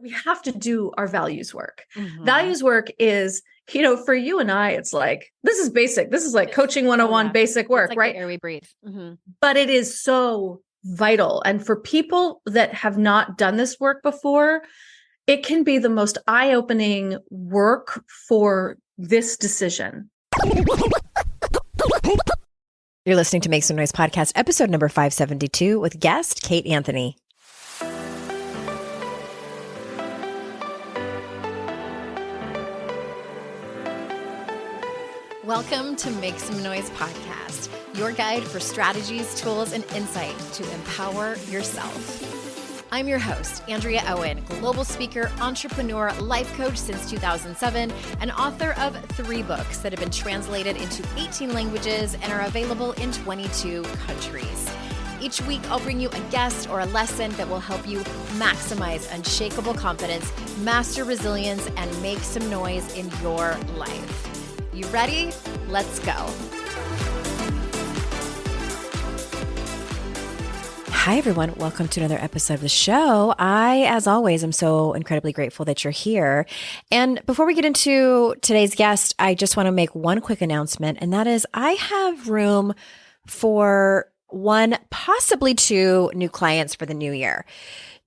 we have to do our values work. Mm-hmm. Values work is, for you and I, it's like, this is basic. This is like coaching 101 basic work, it's like right? The air we breathe. Mm-hmm. But it is so vital. And for people that have not done this work before, it can be the most eye-opening work for this decision. You're listening to Make Some Noise podcast, episode number 572 with guest Kate Anthony. Welcome to Make Some Noise podcast, your guide for strategies, tools, and insight to empower yourself. I'm your host, Andrea Owen, global speaker, entrepreneur, life coach since 2007, and author of 3 books that have been translated into 18 languages and are available in 22 countries. Each week, I'll bring you a guest or a lesson that will help you maximize unshakable confidence, master resilience, and make some noise in your life. You ready? Let's go. Hi, everyone. Welcome to another episode of the show. I, as always, am so incredibly grateful that you're here. And before we get into today's guest, I just want to make one quick announcement, and that is I have room for 1, possibly 2 new clients for the new year.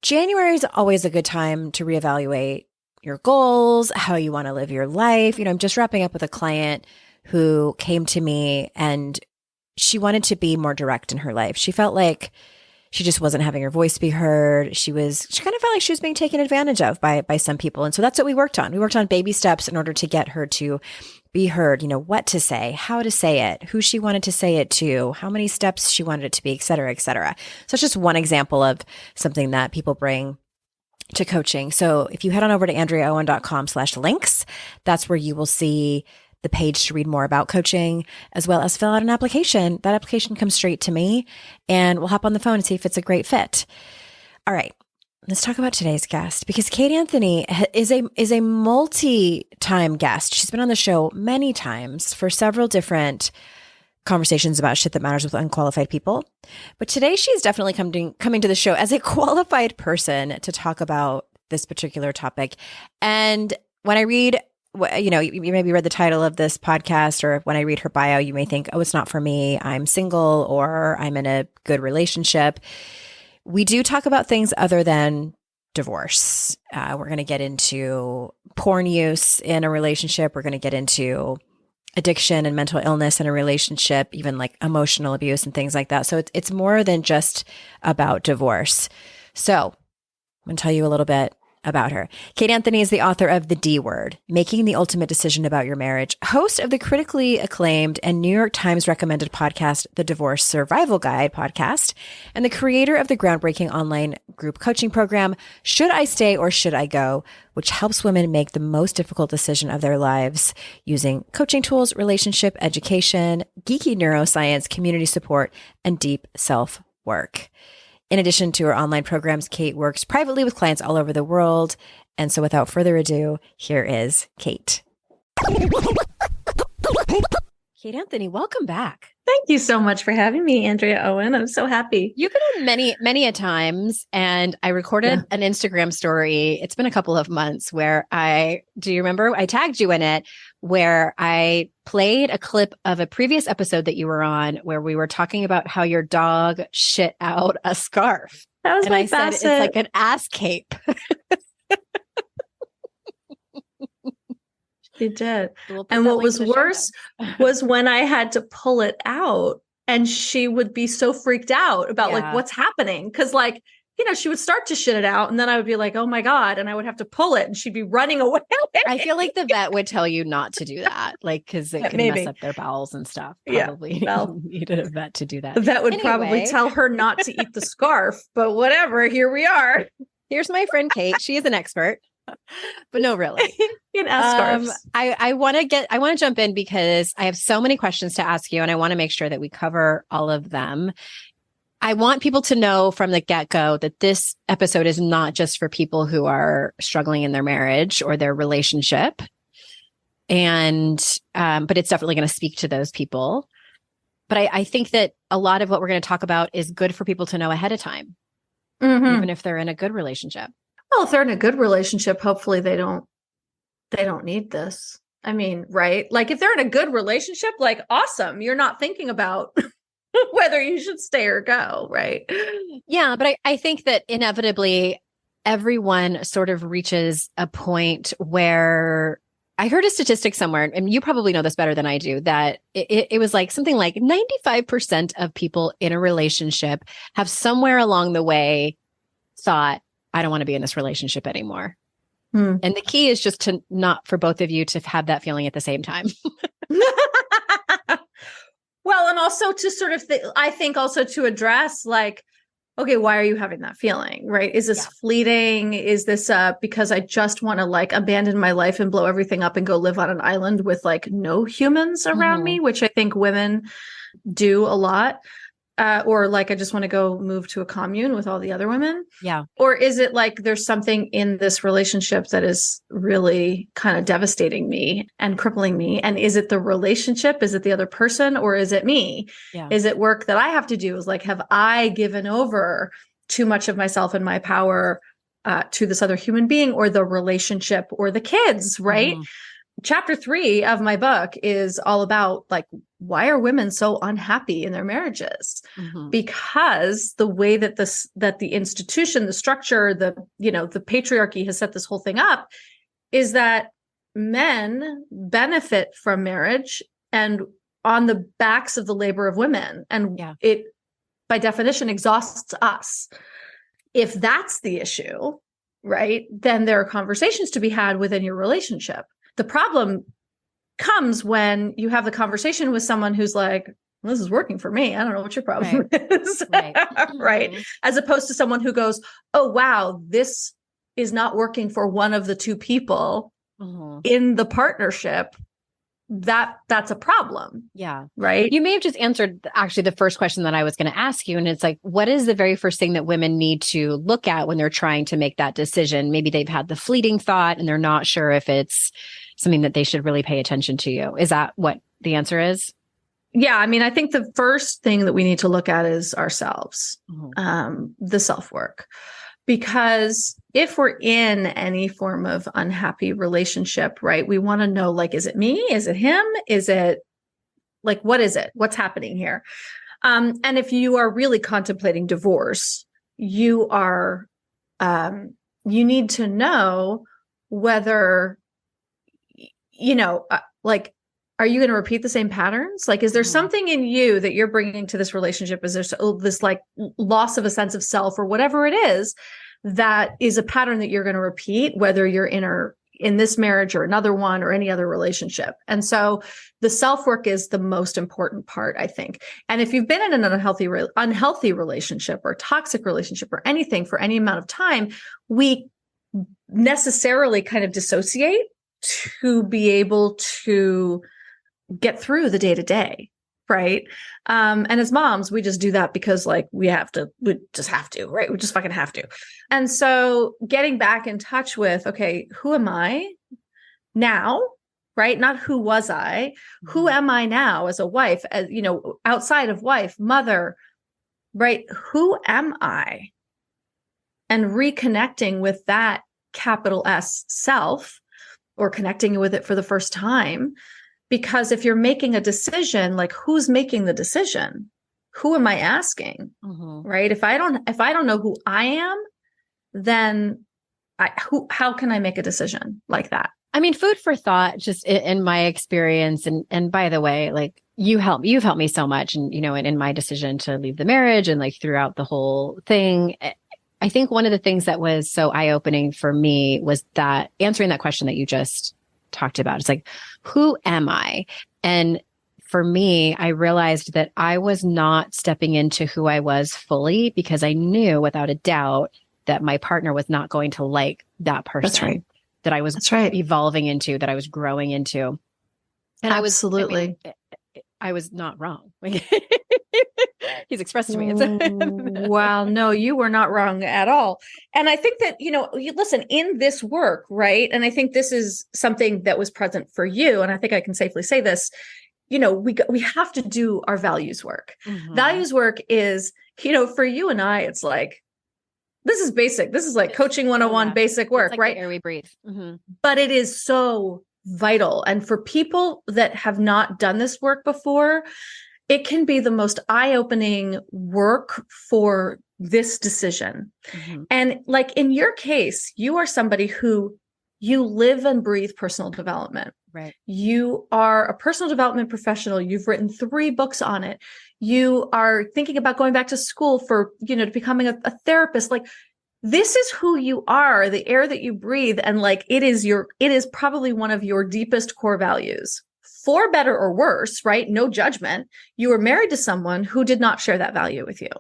January is always a good time to reevaluate your goals, how you want to live your life. I'm just wrapping up with a client who came to me and she wanted to be more direct in her life. She felt like she just wasn't having her voice be heard. She kind of felt like she was being taken advantage of by some people. And so that's what we worked on. We worked on baby steps in order to get her to be heard, what to say, how to say it, who she wanted to say it to, how many steps she wanted it to be, et cetera, et cetera. So it's just one example of something that people bring to coaching. So if you head on over to andreaowen.com/links, that's where you will see the page to read more about coaching, as well as fill out an application. That application comes straight to me and we'll hop on the phone and see if it's a great fit. All right, let's talk about today's guest, because Kate Anthony is a multi-time guest. She's been on the show many times for several different conversations about shit that matters with unqualified people. But today she's definitely coming to the show as a qualified person to talk about this particular topic. And when I read, you maybe read the title of this podcast, or when I read her bio, you may think, oh, it's not for me. I'm single, or I'm in a good relationship. We do talk about things other than divorce. We're going to get into porn use in a relationship. We're going to get into addiction and mental illness in a relationship, even like emotional abuse and things like that. So it's more than just about divorce. So I'm going to tell you a little bit about her. Kate Anthony is the author of The D Word, Making the Ultimate Decision About Your Marriage, host of the critically acclaimed and New York Times recommended podcast, The Divorce Survival Guide podcast, and the creator of the groundbreaking online group coaching program, Should I Stay or Should I Go?, which helps women make the most difficult decision of their lives using coaching tools, relationship education, geeky neuroscience, community support, and deep self-work. In addition to her online programs, Kate works privately with clients all over the world. And so without further ado, here is Kate. Kate Anthony, welcome back. Thank you so much for having me, Andrea Owen. I'm so happy. You've been on many a times, and I recorded an Instagram story. It's been a couple of months where do you remember? I tagged you in it, where I played a clip of a previous episode that you were on, where we were talking about how your dog shit out a scarf. That was my facet. Said it's like an ass cape. She did. And what was worse was when I had to pull it out and she would be so freaked out about like what's happening. Cause like, she would start to shit it out and then I would be like, oh my God. And I would have to pull it and she'd be running away. I feel like the vet would tell you not to do that. Like, cause it can mess up their bowels and stuff. Probably needed a vet to do that. The vet would probably tell her not to eat the scarf, but whatever, here we are. Here's my friend Kate. She is an expert. But no, really. Scarves. I want to jump in because I have so many questions to ask you and I want to make sure that we cover all of them. I want people to know from the get-go that this episode is not just for people who are struggling in their marriage or their relationship. And, but it's definitely going to speak to those people. But I think that a lot of what we're going to talk about is good for people to know ahead of time, even if they're in a good relationship. Well, if they're in a good relationship, hopefully they don't need this. I mean, right? Like if they're in a good relationship, like awesome. You're not thinking about whether you should stay or go, right? Yeah, but I think that inevitably everyone sort of reaches a point where I heard a statistic somewhere, and you probably know this better than I do, that it was like something like 95% of people in a relationship have somewhere along the way thought, I don't want to be in this relationship anymore. And the key is just to not for both of you to have that feeling at the same time. Well, and also to sort of, I think also to address like, okay, why are you having that feeling, right? Is this fleeting? Is this because I just want to like abandon my life and blow everything up and go live on an island with like no humans around me, which I think women do a lot. Or like, I just want to go move to a commune with all the other women. Yeah. Or is it like there's something in this relationship that is really kind of devastating me and crippling me? And is it the relationship? Is it the other person? Or is it me? Yeah. Is it work that I have to do? Is like, have I given over too much of myself and my power to this other human being or the relationship or the kids, right? Chapter 3 of my book is all about like, why are women so unhappy in their marriages? Because the way that the institution, the structure, the patriarchy has set this whole thing up is that men benefit from marriage and on the backs of the labor of women. And it, by definition, exhausts us. If that's the issue, right, then there are conversations to be had within your relationship. The problem comes when you have the conversation with someone who's like, this is working for me. I don't know what your problem is. Right. As opposed to someone who goes, oh, wow, this is not working for one of the two people in the partnership. That's a problem. Yeah. Right. You may have just answered actually the first question that I was going to ask you. And it's like, what is the very first thing that women need to look at when they're trying to make that decision? Maybe they've had the fleeting thought and they're not sure if it's something that they should really pay attention to you. Is that what the answer is? Yeah. I mean, I think the first thing that we need to look at is ourselves, the self-work. Because if we're in any form of unhappy relationship, right, we want to know, like, is it me? Is it him? Is it like, what is it? What's happening here? And if you are really contemplating divorce, you are, you need to know whether, like, are you going to repeat the same patterns? Like, is there something in you that you're bringing to this relationship? Is there this like loss of a sense of self or whatever it is that is a pattern that you're going to repeat, whether you're in this marriage or another one or any other relationship? And so the self-work is the most important part, I think. And if you've been in an unhealthy relationship or toxic relationship or anything for any amount of time, we necessarily kind of dissociate to be able to get through the day to day. Right. And as moms, we just do that because like we just have to, right? We just fucking have to. And so getting back in touch with, okay, who am I now? Right. Not who was I, who am I now as a wife, as, outside of wife, mother, right? Who am I? And reconnecting with that capital S self, or connecting with it for the first time. Because if you're making a decision, like who's making the decision? Who am I asking? Right? If I don't know who I am, then how can I make a decision like that? I mean, food for thought, just in my experience. And by the way, like you've helped me so much and, in my decision to leave the marriage and like throughout the whole thing. I think one of the things that was so eye-opening for me was that answering that question that you just talked about. It's like, who am I? And for me, I realized that I was not stepping into who I was fully because I knew without a doubt that my partner was not going to like that person. That's right. That I was evolving into, that I was growing into. And absolutely. I was not wrong. He's expressed to me. Well, no, you were not wrong at all. And I think that, listen, in this work, right? And I think this is something that was present for you. And I think I can safely say this, we have to do our values work. Values work is, for you and I, it's like, This is basic. This is like coaching 101 basic work, like right? The air we breathe. Mm-hmm. But it is so vital. And for people that have not done this work before, it can be the most eye-opening work for this decision. Mm-hmm. And like in your case, you are somebody who you live and breathe personal development. Right. You are a personal development professional. You've written 3 books on it. You are thinking about going back to school for, to becoming a therapist. Like, this is who you are, the air that you breathe. And like, it is probably one of your deepest core values, for better or worse, right? No judgment. You were married to someone who did not share that value with you.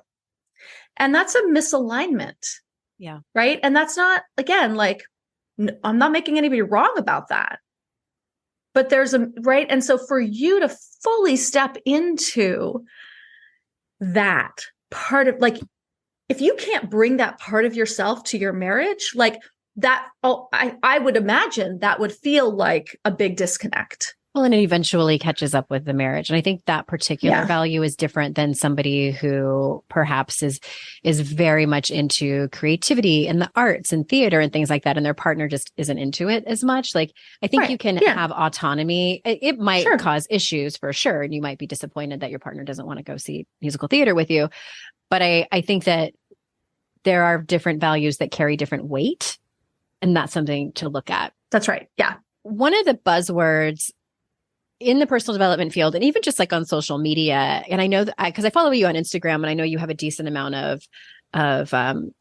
And that's a misalignment. Yeah. Right. And that's not, again, like, I'm not making anybody wrong about that, but there's right. And so for you to fully step into that part of, like, if you can't bring that part of yourself to your marriage, like that, I would imagine that would feel like a big disconnect. Well, and it eventually catches up with the marriage. And I think that particular value is different than somebody who perhaps is very much into creativity and the arts and theater and things like that. And their partner just isn't into it as much. Like, I think you can have autonomy. It might cause issues for sure. And you might be disappointed that your partner doesn't want to go see musical theater with you. But I think that there are different values that carry different weight. And that's something to look at. That's right. Yeah. One of the buzzwords in the personal development field, and even just like on social media, and I know that because I follow you on Instagram, and I know you have a decent amount of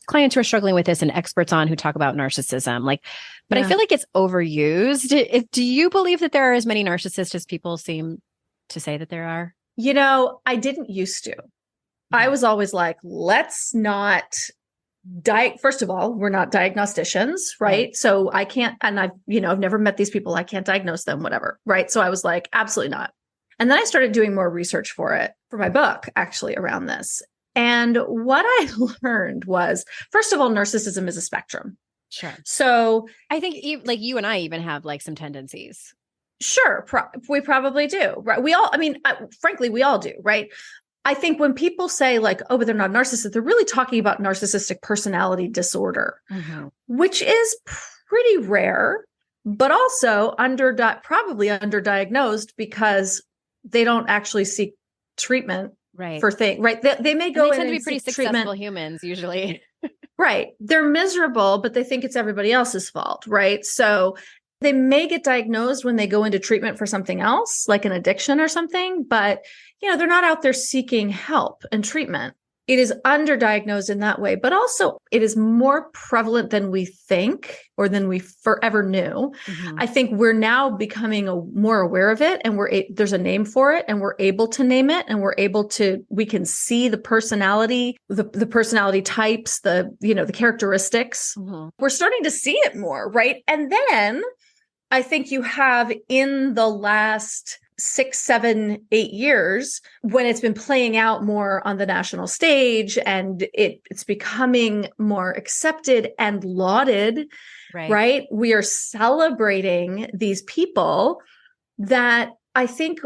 clients who are struggling with this and experts on who talk about narcissism. Like, but I feel like it's overused. Do you believe that there are as many narcissists as people seem to say that there are? I didn't used to. I was always like, let's not first of all, we're not diagnosticians, right? So I can't, and I've never met these people. I can't diagnose them, whatever. Right. So I was like, absolutely not. And then I started doing more research for my book, actually, around this. And what I learned was, first of all, narcissism is a spectrum. Sure. So I think like you and I even have like some tendencies. Sure. We probably do. Right. Frankly, we all do. Right. I think when people say like, oh, but they're not narcissists, they're really talking about narcissistic personality disorder, which is pretty rare, but also probably underdiagnosed because they don't actually seek treatment for things, right? They may go in tend and to be pretty successful humans usually. Right. They're miserable, but they think it's everybody else's fault, right? So they may get diagnosed when they go into treatment for something else, like an addiction or something, but they're not out there seeking help and treatment. It is underdiagnosed in that way, but also it is more prevalent than we think or than we forever knew. I think we're now becoming more aware of it, and there's a name for it, and we're able to name it, and we can see the personality, the personality types, the characteristics. We're starting to see it more, right? And then I think you have in the last 6, 7, 8 years, when it's been playing out more on the national stage and it's becoming more accepted and lauded, right? We are celebrating these people that I think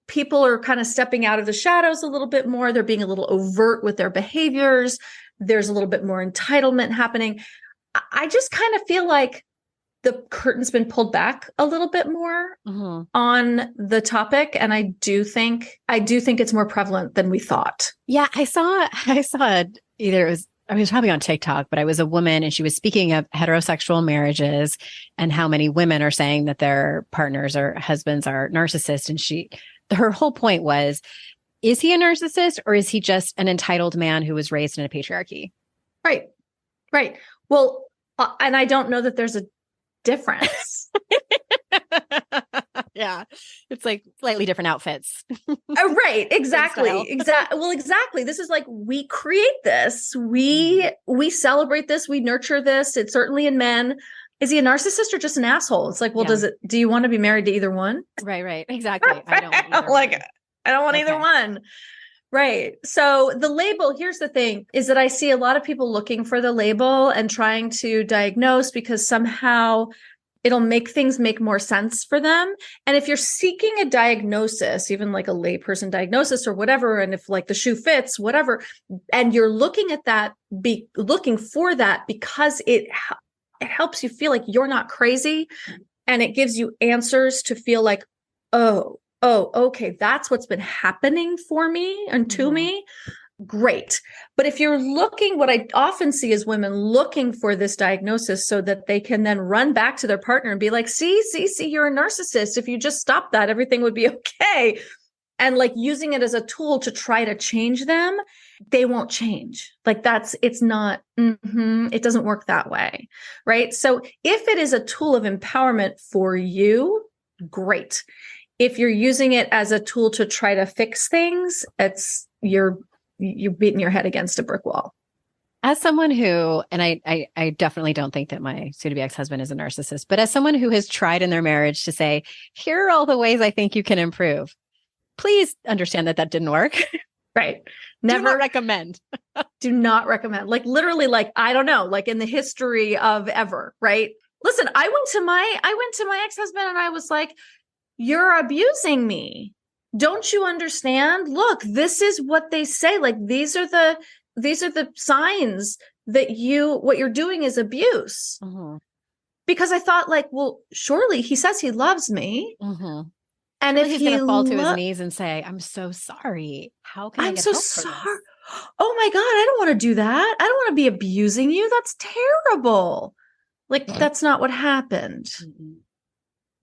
people are kind of stepping out of the shadows a little bit more. They're being a little overt with their behaviors. There's a little bit more entitlement happening. I just kind of feel like the curtain's been pulled back a little bit more on the topic. And I do think it's more prevalent than we thought. Yeah. I saw I was probably on TikTok, but I was a woman and she was speaking of heterosexual marriages and how many women are saying that their partners or husbands are narcissists. And her whole point was, is he a narcissist or is he just an entitled man who was raised in a patriarchy? Right. Right. Well, and I don't know that there's a difference. Yeah. It's like slightly different outfits. Right. Exactly. Well, exactly. This is like, we create this. We celebrate this. We nurture this. It's certainly in men. Is he a narcissist or just an asshole? It's like, well, do you want to be married to either one? Right. Exactly. I don't want either one. I don't want either one. Right. So the label, here's the thing, is that I see a lot of people looking for the label and trying to diagnose because somehow It'll make things make more sense for them. And if you're seeking a diagnosis, even like a layperson diagnosis or whatever, and if like the shoe fits, whatever, and you're looking at that, looking for that because it helps you feel like you're not crazy, and it gives you answers to feel like, oh, okay, that's what's been happening for me and to me. Great. But if you're looking, what I often see is women looking for this diagnosis so that they can then run back to their partner and be like, see, you're a narcissist. If you just stop that, everything would be okay. And like using it as a tool to try to change them, they won't change. Like it doesn't work that way. Right. So if it is a tool of empowerment for you, great. If you're using it as a tool to try to fix things, you're beating your head against a brick wall. As someone who, and I definitely don't think that my soon-to-be ex-husband is a narcissist, but as someone who has tried in their marriage to say, here are all the ways I think you can improve, please understand that didn't work. Right. Never recommend. Do not recommend. Like literally, like, I don't know, like in the history of ever, right? Listen, I went to my ex-husband and I was like, you're abusing me. Don't you understand? Look, this is what they say. Like, these are the signs that what you're doing is abuse. Mm-hmm. Because I thought like, well, surely he says he loves me. Mm-hmm. And if he's going to fall to his knees and say, I'm so sorry. How can I get help for this? Oh my God, I don't want to do that. I don't want to be abusing you. That's terrible. Like, that's not what happened. Mm-hmm.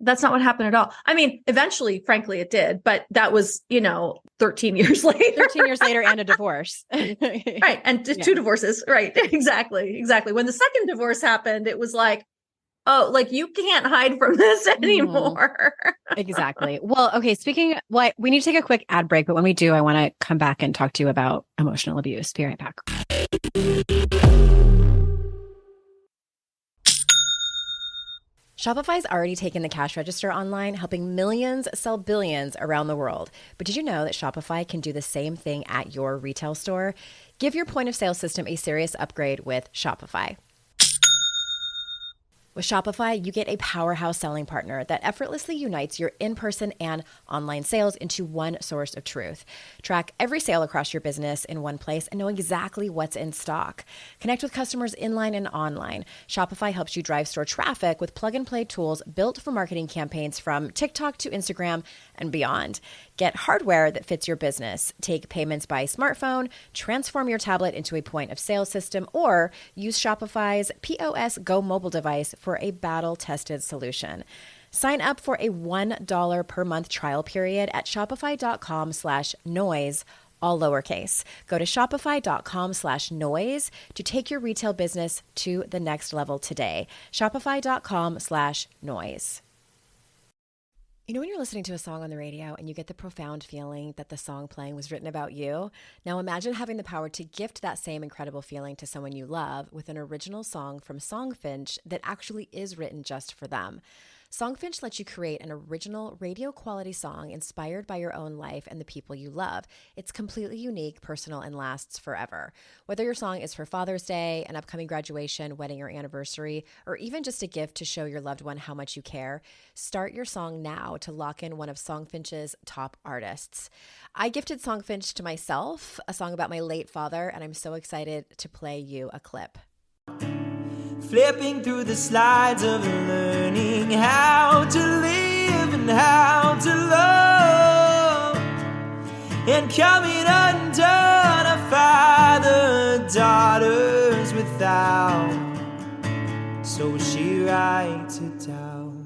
That's not what happened at all. I mean, eventually, frankly, it did, but that was, 13 years later. 13 years later and a divorce. Right. And two divorces. Right. Exactly. When the second divorce happened, it was like, oh, like you can't hide from this anymore. Exactly. Well, okay. We need to take a quick ad break, but when we do, I want to come back and talk to you about emotional abuse. Be right back. Shopify's already taken the cash register online, helping millions sell billions around the world. But did you know that Shopify can do the same thing at your retail store? Give your point of sale system a serious upgrade with Shopify. With Shopify, you get a powerhouse selling partner that effortlessly unites your in-person and online sales into one source of truth. Track every sale across your business in one place and know exactly what's in stock. Connect with customers inline and online. Shopify helps you drive store traffic with plug-and-play tools built for marketing campaigns from TikTok to Instagram and beyond. Get hardware that fits your business. Take payments by smartphone, transform your tablet into a point of sale system, or use Shopify's POS Go mobile device for a battle-tested solution. Sign up for a $1 per month trial period at shopify.com/noise, all lowercase. Go to shopify.com/noise to take your retail business to the next level today. Shopify.com/noise. When you're listening to a song on the radio and you get the profound feeling that the song playing was written about you, now imagine having the power to gift that same incredible feeling to someone you love with an original song from Songfinch that actually is written just for them. Songfinch lets you create an original radio quality song inspired by your own life and the people you love. It's completely unique, personal, and lasts forever. Whether your song is for Father's Day, an upcoming graduation, wedding, or anniversary, or even just a gift to show your loved one how much you care, start your song now to lock in one of Songfinch's top artists. I gifted Songfinch to myself, a song about my late father, and I'm so excited to play you a clip. Flipping through the slides of learning how to live and how to love, and coming undone, a father daughters without, so she writes it down.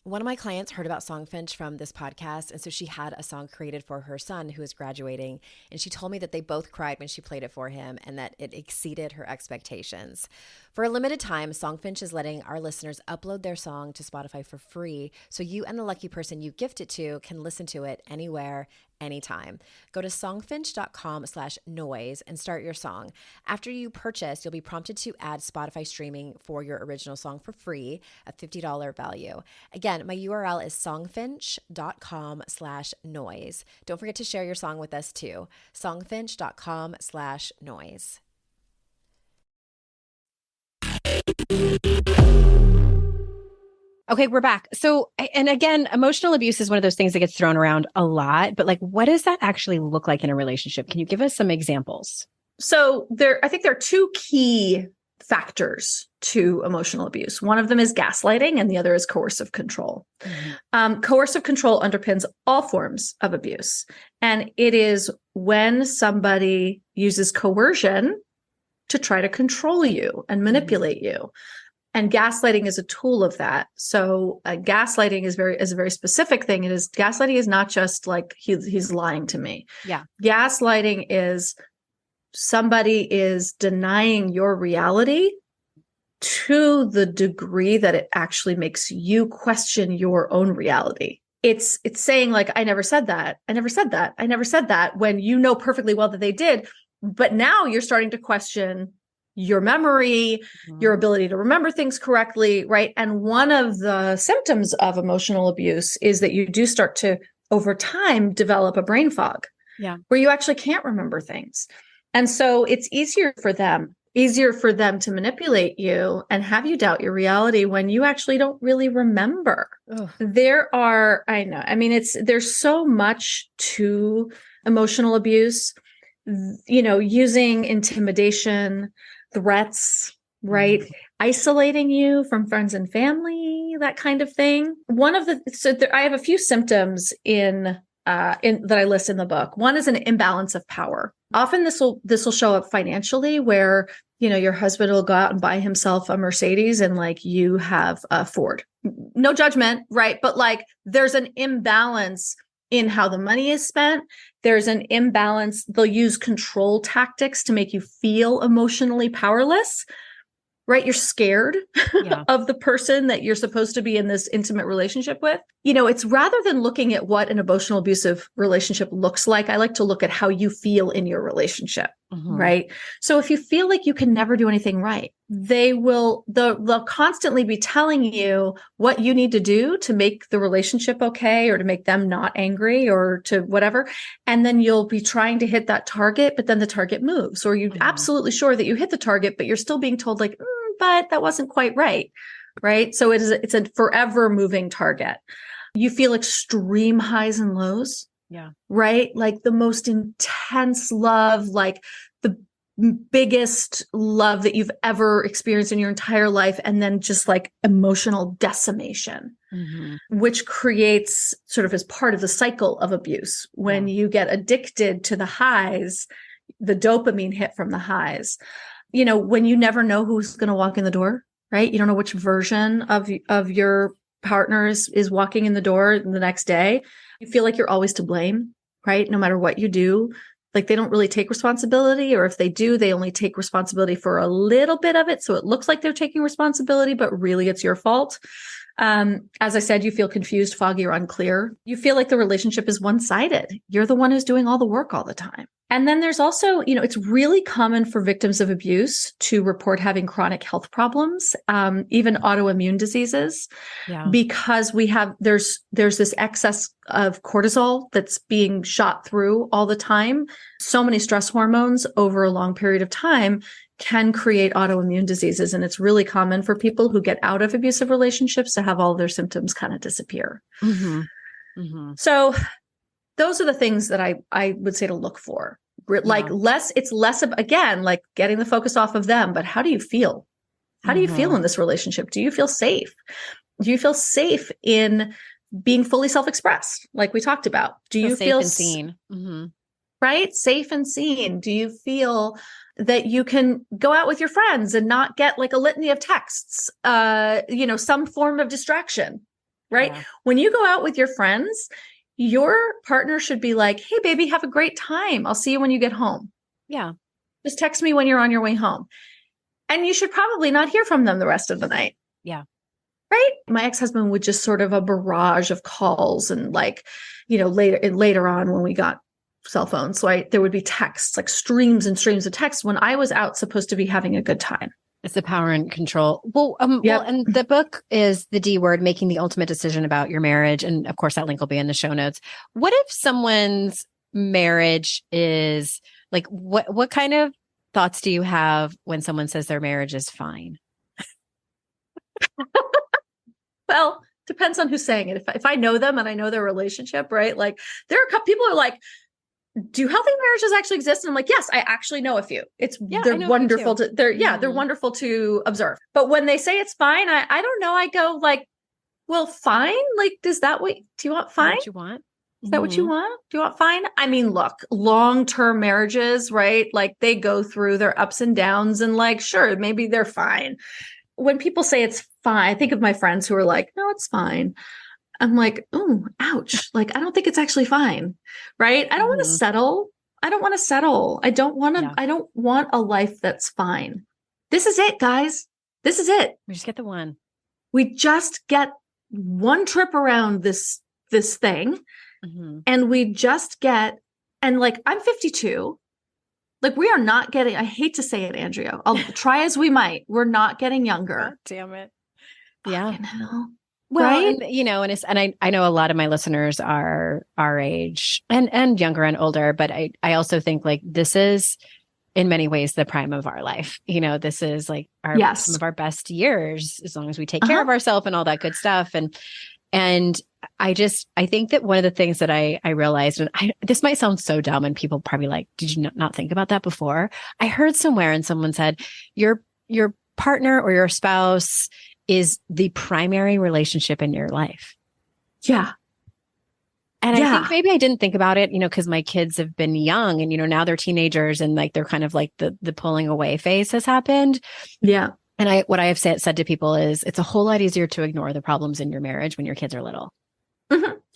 One of my clients heard about Songfinch from this podcast, and so she had a song created for her son who is graduating, and she told me that they both cried when she played it for him and that it exceeded her expectations. For a limited time, Songfinch is letting our listeners upload their song to Spotify for free, so you and the lucky person you gift it to can listen to it anywhere, anytime. Go to songfinch.com/noise and start your song. After you purchase, you'll be prompted to add Spotify streaming for your original song for free, a $50 value. Again, my URL is songfinch.com/noise. Don't forget to share your song with us too. songfinch.com/noise. Okay, we're back. So, and again, emotional abuse is one of those things that gets thrown around a lot, but like, what does that actually look like in a relationship? Can you give us some examples? So I think there are two key factors to emotional abuse. One of them is gaslighting and the other is coercive control. Mm-hmm. Coercive control underpins all forms of abuse. And it is when somebody uses coercion to try to control you and manipulate you. And gaslighting is a tool of that. So gaslighting is a very specific thing. Gaslighting is not just like he's lying to me. Yeah. Gaslighting is somebody is denying your reality to the degree that it actually makes you question your own reality. It's saying like, I never said that. I never said that. I never said that, when you know perfectly well that they did. But now you're starting to question your memory, your ability to remember things correctly, right? And one of the symptoms of emotional abuse is that you do start to, over time, develop a brain fog, where you actually can't remember things. And so it's easier for them to manipulate you and have you doubt your reality when you actually don't really remember. Ugh. There's so much to emotional abuse, using intimidation, threats, right? Mm-hmm. Isolating you from friends and family, that kind of thing. I have a few symptoms in that I list in the book. One is an imbalance of power. Often this will show up financially, where, your husband will go out and buy himself a Mercedes and like you have a Ford. No judgment, right? But like there's an imbalance in how the money is spent. There's an imbalance. They'll use control tactics to make you feel emotionally powerless, right? You're scared of the person that you're supposed to be in this intimate relationship with. It's rather than looking at what an emotional abusive relationship looks like, I like to look at how you feel in your relationship, right? So if you feel like you can never do anything right, they'll constantly be telling you what you need to do to make the relationship okay, or to make them not angry, or to whatever. And then you'll be trying to hit that target, but then the target moves, or you're absolutely sure that you hit the target, but you're still being told like, but that wasn't quite right. Right. So it's a forever moving target. You feel extreme highs and lows. Yeah. Right. Like the most intense love, like the biggest love that you've ever experienced in your entire life. And then just like emotional decimation, which creates sort of as part of the cycle of abuse. When you get addicted to the highs, the dopamine hit from the highs, when you never know who's going to walk in the door, right? You don't know which version of your partner is walking in the door the next day. You feel like you're always to blame, right? No matter what you do, like they don't really take responsibility, or if they do, they only take responsibility for a little bit of it. So it looks like they're taking responsibility, but really it's your fault. As I said, you feel confused, foggy, or unclear. You feel like the relationship is one-sided. You're the one who's doing all the work all the time. And then there's also, it's really common for victims of abuse to report having chronic health problems, even autoimmune diseases, because there's this excess of cortisol that's being shot through all the time. So many stress hormones over a long period of time can create autoimmune diseases. And it's really common for people who get out of abusive relationships to have all their symptoms kind of disappear. So those are the things that I would say to look for. Like it's less of, again, like getting the focus off of them, but how do you feel? How do you feel in this relationship? Do you feel safe? Do you feel safe in being fully self-expressed? Like we talked about, do you feel safe and seen? Right? Safe and seen. Do you feel that you can go out with your friends and not get like a litany of texts, some form of distraction, right? Yeah. When you go out with your friends, your partner should be like, hey, baby, have a great time. I'll see you when you get home. Yeah. Just text me when you're on your way home. And you should probably not hear from them the rest of the night. Yeah. Right? My ex-husband would just sort of a barrage of calls and like, later on when we got cell phones. So there would be texts, like streams and streams of texts when I was out supposed to be having a good time. It's the power and control. Well, and the book is The D Word, Making the Ultimate Decision About Your Marriage. And of course, that link will be in the show notes. What if someone's marriage is like, what kind of thoughts do you have when someone says their marriage is fine? Well, depends on who's saying it. If I know them and I know their relationship, right? Like there are a couple people who are like, do healthy marriages actually exist? And I'm like, yes, I actually know a few. They're wonderful they're wonderful to observe. But when they say it's fine, I don't know. I go like, well, fine. Like, do you want fine? What you want? Is that what you want? Do you want fine? I mean, look, long-term marriages, right? Like they go through their ups and downs and like, sure, maybe they're fine. When people say it's fine, I think of my friends who are like, no, it's fine. I'm like, oh, ouch. Like, I don't think it's actually fine. Right. I don't want to settle. I don't want to settle. I don't want a life that's fine. This is it, guys. This is it. We just get the one. We just get one trip around this thing. And we just get, and like, I'm 52. Like we are not getting, I hate to say it, Andrea, I'll try as we might. We're not getting younger. God damn it. Yeah. Well, right? And I know a lot of my listeners are our age and younger and older, but I also think like this is in many ways the prime of our life. This is like some of our best years, as long as we take care of ourselves and all that good stuff. And I think that one of the things that I realized, and this might sound so dumb and people probably like, did you not think about that before? I heard somewhere and someone said, your partner or your spouse is the primary relationship in your life. Yeah. And I think maybe I didn't think about it, because my kids have been young and, now they're teenagers and like, they're kind of like the pulling away phase has happened. Yeah. And what I have said to people is it's a whole lot easier to ignore the problems in your marriage when your kids are little.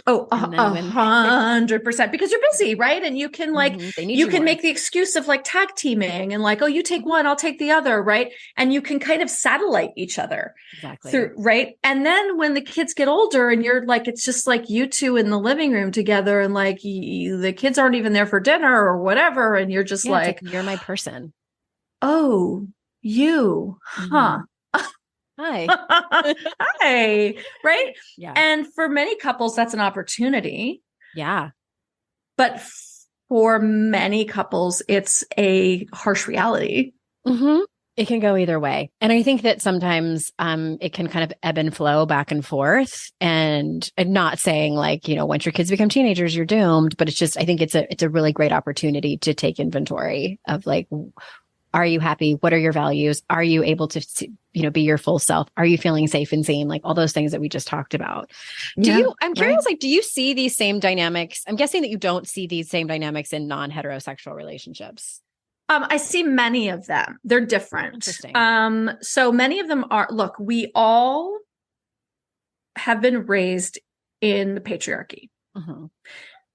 Oh, 100%, because you're busy, right? And you can like, you can make the excuse of like tag teaming and like, oh, you take one, I'll take the other. Right. And you can kind of satellite each other. Exactly. Right. And then when the kids get older and you're like, it's just like you two in the living room together and like the kids aren't even there for dinner or whatever. And you're just like, you're my person. Oh, you, huh? Hi. Hi. Right. Yeah. And for many couples, that's an opportunity. Yeah. But for many couples, it's a harsh reality. It can go either way. And I think that sometimes it can kind of ebb and flow back and forth. And I'm not saying like, once your kids become teenagers, you're doomed. But it's just, I think it's a really great opportunity to take inventory of like, are you happy? What are your values? Are you able to, be your full self? Are you feeling safe and seen? Like all those things that we just talked about. I'm curious, like, do you see these same dynamics? I'm guessing that you don't see these same dynamics in non-heterosexual relationships. I see many of them. They're different. Interesting. So many of them are, look, we all have been raised in the patriarchy.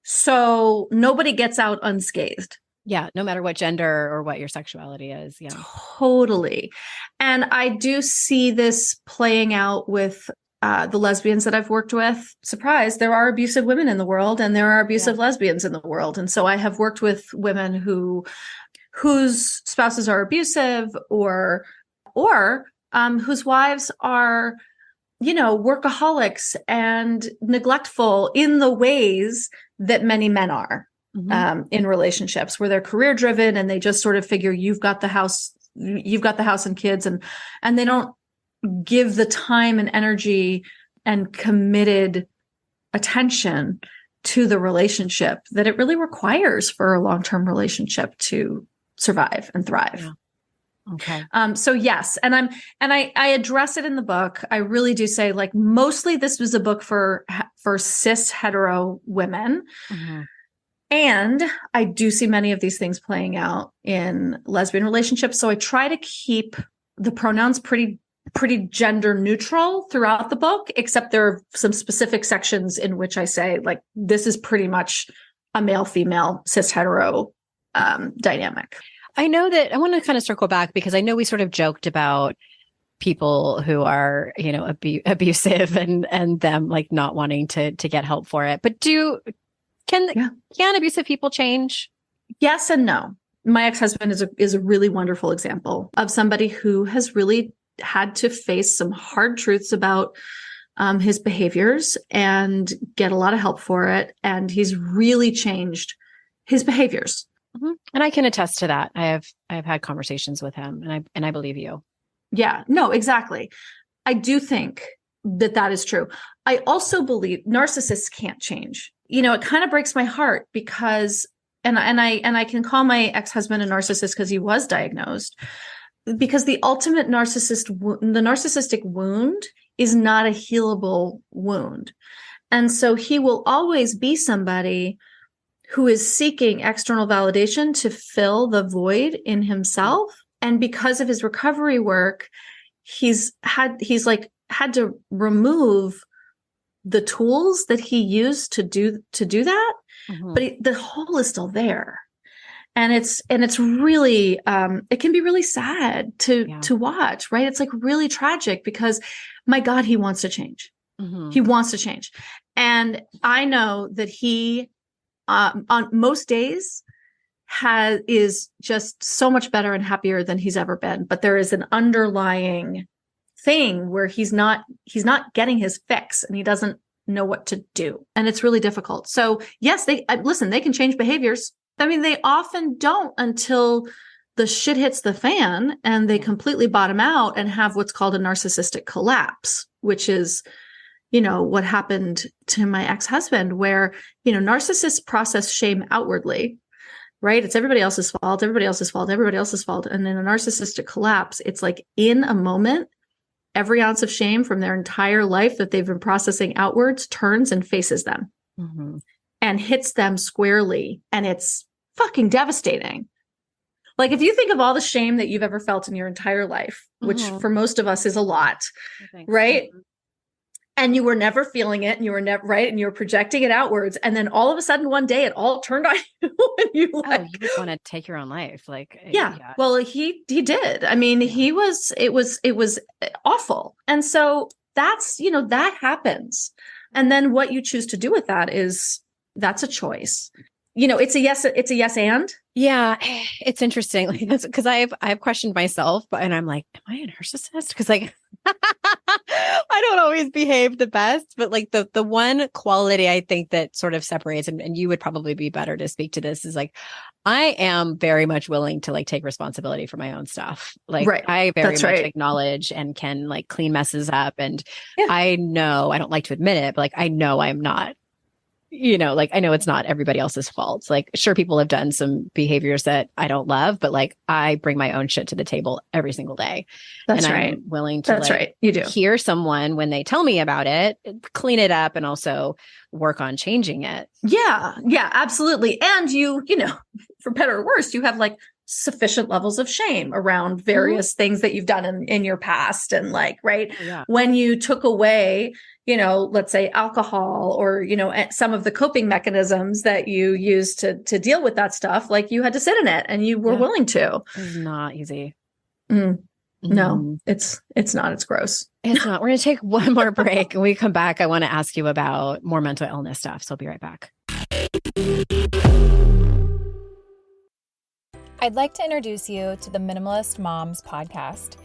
So nobody gets out unscathed. Yeah, no matter what gender or what your sexuality is. Yeah, totally. And I do see this playing out with the lesbians that I've worked with. Surprise, there are abusive women in the world and there are abusive lesbians in the world. And so I have worked with women whose spouses are abusive or whose wives are, workaholics and neglectful in the ways that many men are. In relationships where they're career driven and they just sort of figure you've got the house and kids and they don't give the time and energy and committed attention to the relationship that it really requires for a long-term relationship to survive and thrive. Yeah. Okay. So yes. And I address it in the book. I really do say like, mostly this was a book for cis hetero women. And I do see many of these things playing out in lesbian relationships. So I try to keep the pronouns pretty gender neutral throughout the book, except there are some specific sections in which I say, like, this is pretty much a male-female cis hetero dynamic. I know that I want to kind of circle back because I know we sort of joked about people who are, abusive and them like not wanting to get help for it. But can abusive people change? Yes and no. My ex-husband is a really wonderful example of somebody who has really had to face some hard truths about his behaviors and get a lot of help for it. And he's really changed his behaviors. And I can attest to that. I have had conversations with him and I believe you. Yeah, no, exactly. I do think that is true. I also believe narcissists can't change. It kind of breaks my heart because, and I can call my ex-husband a narcissist because he was diagnosed, because the ultimate the narcissistic wound is not a healable wound. And so he will always be somebody who is seeking external validation to fill the void in himself. And because of his recovery work, he's had to remove the tools that he used to do that. Mm-hmm. But the hole is still there. And it's really, it can be really sad to watch, right? It's like really tragic because, my God, he wants to change. Mm-hmm. He wants to change. And I know that he, on most days, is just so much better and happier than he's ever been. But there is an underlying thing where he's not getting his fix and he doesn't know what to do. And it's really difficult. So yes, they can change behaviors. I mean, they often don't until the shit hits the fan and they completely bottom out and have what's called a narcissistic collapse, which is, what happened to my ex-husband, where, narcissists process shame outwardly, right? It's everybody else's fault, everybody else's fault, everybody else's fault. And in a narcissistic collapse, it's like in a moment, every ounce of shame from their entire life that they've been processing outwards turns and faces them and hits them squarely. And it's fucking devastating. Like if you think of all the shame that you've ever felt in your entire life, which for most of us is a lot, right? And you were never feeling it and you were never right. And you were projecting it outwards. And then all of a sudden one day it all turned on you and you you just want to take your own life. Yeah. Well, he did. I mean, it was awful. And so that's, that happens. And then what you choose to do with that that's a choice. It's a yes and. Yeah, it's interesting because I've questioned myself, and I'm like, am I a narcissist? Because I don't always behave the best, but the one quality I think that sort of separates, and you would probably be better to speak to this, is I am very much willing to take responsibility for my own stuff. Right. I very much acknowledge and can clean messes up, and I know I don't like to admit it, but I know I'm not. I know it's not everybody else's fault. Sure, people have done some behaviors that I don't love, but I bring my own shit to the table every single day. That's and right. I'm willing to You do. Hear someone when they tell me about it, clean it up, and also work on changing it. Yeah, absolutely. And you for better or worse, you have sufficient levels of shame around various things that you've done in your past. And when you took away, let's say alcohol or, some of the coping mechanisms that you use to deal with that stuff, you had to sit in it and you were willing to. It's not easy. No, it's not. It's gross. It's not. We're going to take one more break. When we come back, I want to ask you about more mental illness stuff. So I'll be right back. I'd like to introduce you to the Minimalist Moms podcast.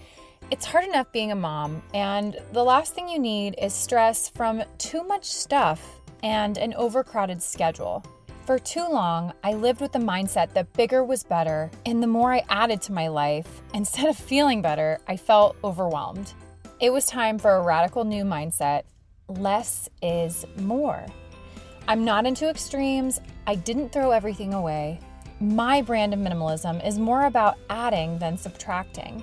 It's hard enough being a mom, and the last thing you need is stress from too much stuff and an overcrowded schedule. For too long, I lived with the mindset that bigger was better, and the more I added to my life, instead of feeling better, I felt overwhelmed. It was time for a radical new mindset. Less is more. I'm not into extremes. I didn't throw everything away. My brand of minimalism is more about adding than subtracting.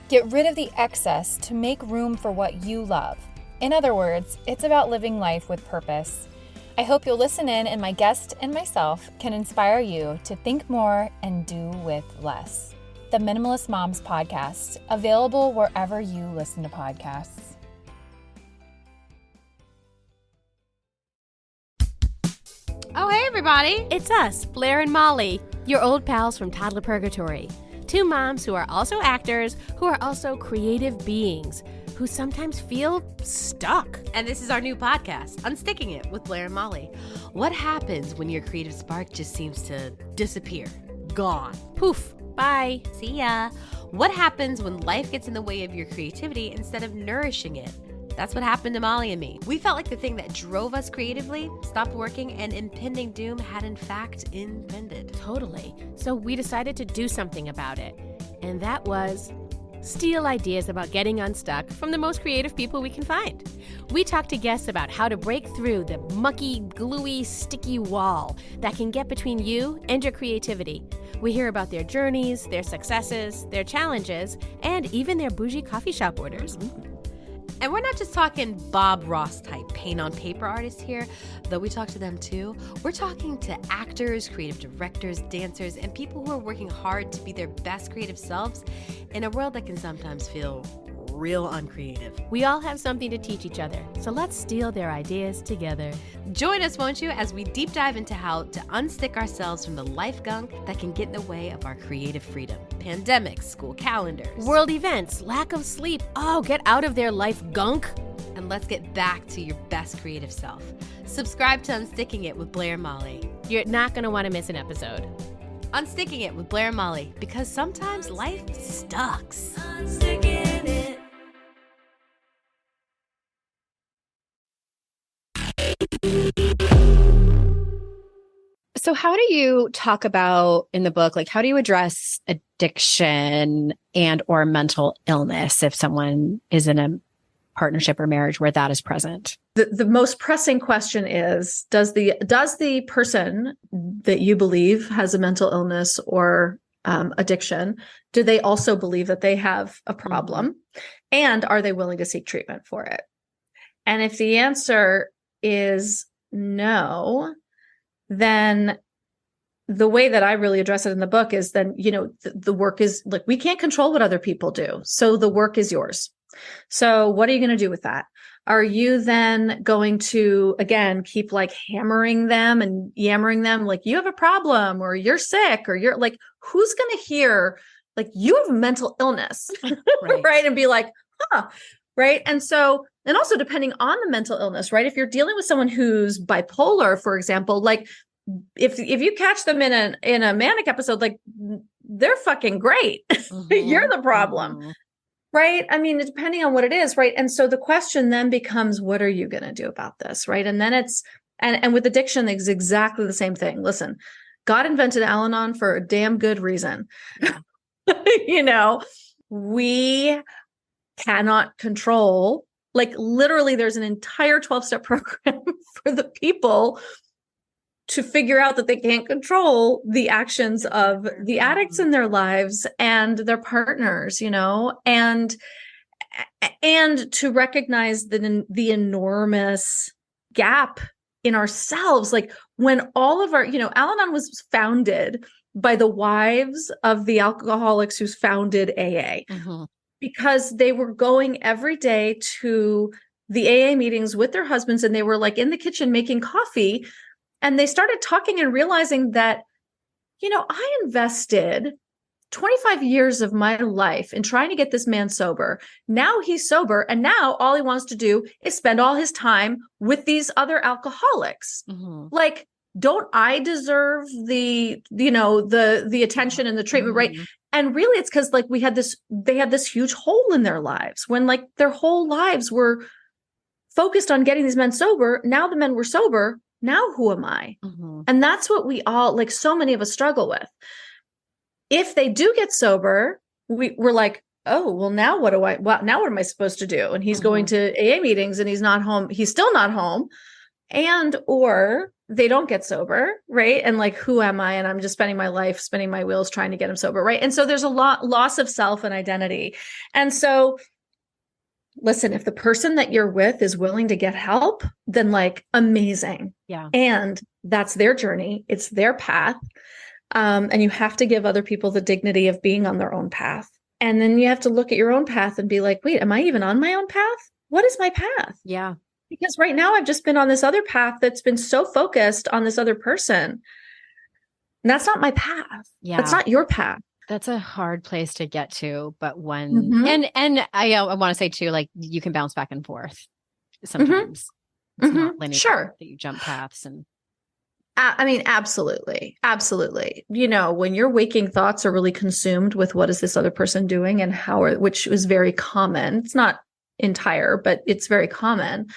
Get rid of the excess to make room for what you love. In other words, it's about living life with purpose. I hope you'll listen in, and my guest and myself can inspire you to think more and do with less. The Minimalist Moms podcast, available wherever you listen to podcasts. Oh, hey, everybody. It's us, Blair and Molly, your old pals from Toddler Purgatory. Two moms who are also actors, who are also creative beings, who sometimes feel stuck. And this is our new podcast, Unsticking It with Blair and Molly. What happens when your creative spark just seems to disappear? Gone. Poof. Bye. See ya. What happens when life gets in the way of your creativity instead of nourishing it? That's what happened to Molly and me. We felt like the thing that drove us creatively stopped working, and impending doom had in fact impended. Totally. So we decided to do something about it. And that was Steal ideas about getting unstuck from the most creative people we can find. We talk to guests about how to break through the mucky, gluey, sticky wall that can get between you and your creativity. We hear about their journeys, their successes, their challenges, and even their bougie coffee shop orders. And we're not just talking Bob Ross type paint on paper artists here, though we talk to them too. We're talking to actors, creative directors, dancers, and people who are working hard to be their best creative selves in a world that can sometimes feel real uncreative. We all have something to teach each other, so let's steal their ideas together. Join us, won't you, as we deep dive into how to unstick ourselves from the life gunk that can get in the way of our creative freedom. Pandemics, school calendars, world events, lack of sleep. Oh, get out of their life gunk. And let's get back to your best creative self. Subscribe to Unsticking It with Blair and Molly. You're not going to want to miss an episode. Unsticking It with Blair and Molly, because sometimes life sucks. Unsticking it. So how do you talk about in the book, like how do you address addiction and or mental illness if someone is in a partnership or marriage where that is present? The most pressing question is, does the person that you believe has a mental illness or addiction, do they also believe that they have a problem? And are they willing to seek treatment for it? And if the answer is no, then the way that I really address it in the book is then, the work is like, we can't control what other people do. So the work is yours. So what are you going to do with that? Are you then going to, again, keep like hammering them and yammering them like you have a problem or you're sick or you're like, who's going to hear like you have a mental illness, Right. right? And be like, huh. Right. And so, and also depending on the mental illness, right? If you're dealing with someone who's bipolar, for example, like if you catch them in a manic episode, like they're fucking great. You're the problem. Right. I mean, depending on what it is. Right. And so the question then becomes, what are you going to do about this? Right. And then it's, and with addiction, it's exactly the same thing. Listen, God invented Al-Anon for a damn good reason. We cannot control, like literally there's an entire 12-step program for the people to figure out that they can't control the actions of the addicts in their lives and their partners, and to recognize the enormous gap in ourselves. Like when all of our, Al-Anon was founded by the wives of the alcoholics who founded AA. Because they were going every day to the AA meetings with their husbands and they were like in the kitchen making coffee. And they started talking and realizing that, I invested 25 years of my life in trying to get this man sober. Now he's sober. And now all he wants to do is spend all his time with these other alcoholics. Like, don't I deserve the attention and the treatment, right? And really it's because like they had this huge hole in their lives when like their whole lives were focused on getting these men sober. Now the men were sober. Now who am I? And that's what we all, like so many of us struggle with. If they do get sober, we're like, oh, well, now what am I supposed to do? And he's going to AA meetings and he's not home. He's still not home. Or they don't get sober, right? And like, who am I? And I'm just spending my life, spinning my wheels, trying to get him sober, right? And so there's a loss of self and identity. And so listen, if the person that you're with is willing to get help, then like amazing. Yeah. And that's their journey. It's their path. And you have to give other people the dignity of being on their own path. And then you have to look at your own path and be like, wait, am I even on my own path? What is my path? Yeah. Because right now I've just been on this other path that's been so focused on this other person. And that's not my path. Yeah. That's not your path. That's a hard place to get to, but when, and I want to say too, like you can bounce back and forth sometimes. It's not linear. Sure. That you jump paths and. I mean, absolutely. Absolutely. When your waking thoughts are really consumed with what is this other person doing and which is very common. It's not entire, but it's very common.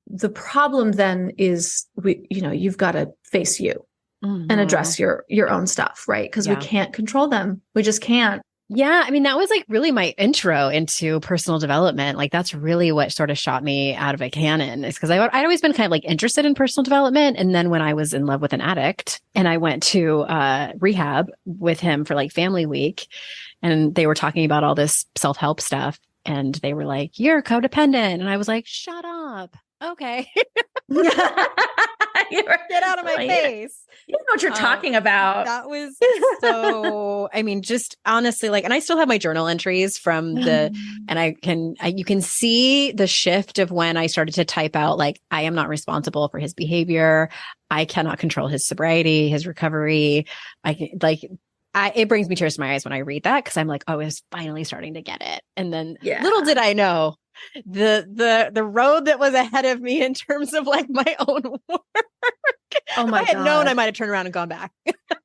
The problem then is you've got to face you and address your own stuff, right? Because we can't control them. We just can't. Yeah. I mean, that was like really my intro into personal development. Like that's really what sort of shot me out of a cannon, is because I'd always been kind of like interested in personal development. And then when I was in love with an addict and I went to rehab with him for like family week, and they were talking about all this self-help stuff, and they were like, "You're codependent." And I was like, "Shut up." Okay. Get out of my face. You know what you're talking about. That was so, I mean, just honestly, like, and I still have my journal entries from you can see the shift of when I started to type out, like, I am not responsible for his behavior. I cannot control his sobriety, his recovery. It brings me tears to my eyes when I read that, because I'm like, oh, I was finally starting to get it. And then little did I know the road that was ahead of me in terms of like my own work. Oh my God. If I had known, I might have turned around and gone back.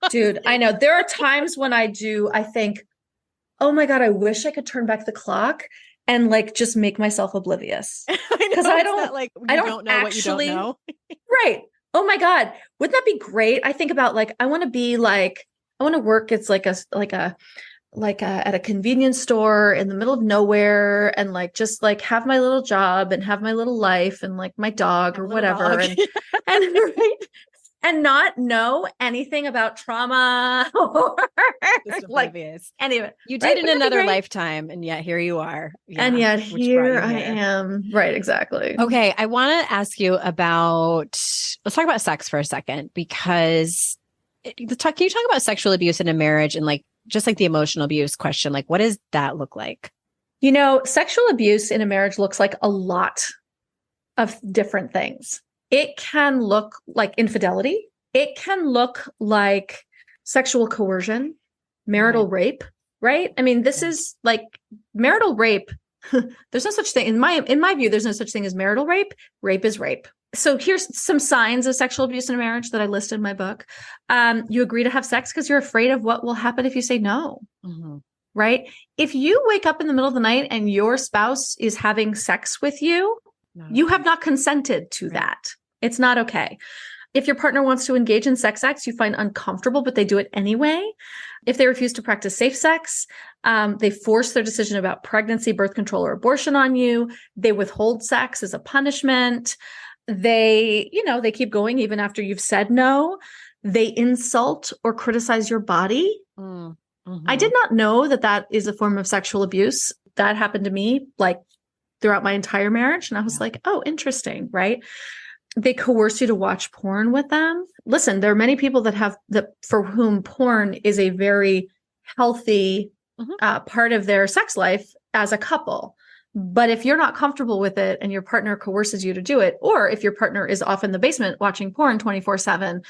Dude, I know. There are times when I think, oh my God, I wish I could turn back the clock and like just make myself oblivious. Because I don't know actually, what you don't know. Right. Oh my God. Wouldn't that be great? I think about like, I want to work. It's like at a convenience store in the middle of nowhere, and like just like have my little job and have my little life and like my dog or whatever, and not know anything about trauma or like anyway. You did in another lifetime, and yet here you are. Yeah, and yet here I am. Right, exactly. Okay, I want to ask you let's talk about sex for a second, because can you talk about sexual abuse in a marriage, and like just like the emotional abuse question, like what does that look like? You know, sexual abuse in a marriage looks like a lot of different things. It can look like infidelity. It can look like sexual coercion, marital rape, right? I mean, this is like marital rape. There's no such thing in my view, there's no such thing as marital rape. Rape is rape. So here's some signs of sexual abuse in a marriage that I list in my book. You agree to have sex because you're afraid of what will happen if you say no, right? If you wake up in the middle of the night and your spouse is having sex with you, you have not consented to that. It's not okay. If your partner wants to engage in sex acts you find uncomfortable, but they do it anyway. If they refuse to practice safe sex, they force their decision about pregnancy, birth control, or abortion on you. They withhold sex as a punishment. They keep going even after you've said no. They insult or criticize your body. I did not know that is a form of sexual abuse. That happened to me like throughout my entire marriage. And I was like, oh, interesting, right? They coerce you to watch porn with them. Listen, there are many people for whom porn is a very healthy part of their sex life as a couple. But if you're not comfortable with it and your partner coerces you to do it, or if your partner is off in the basement watching porn 24/7,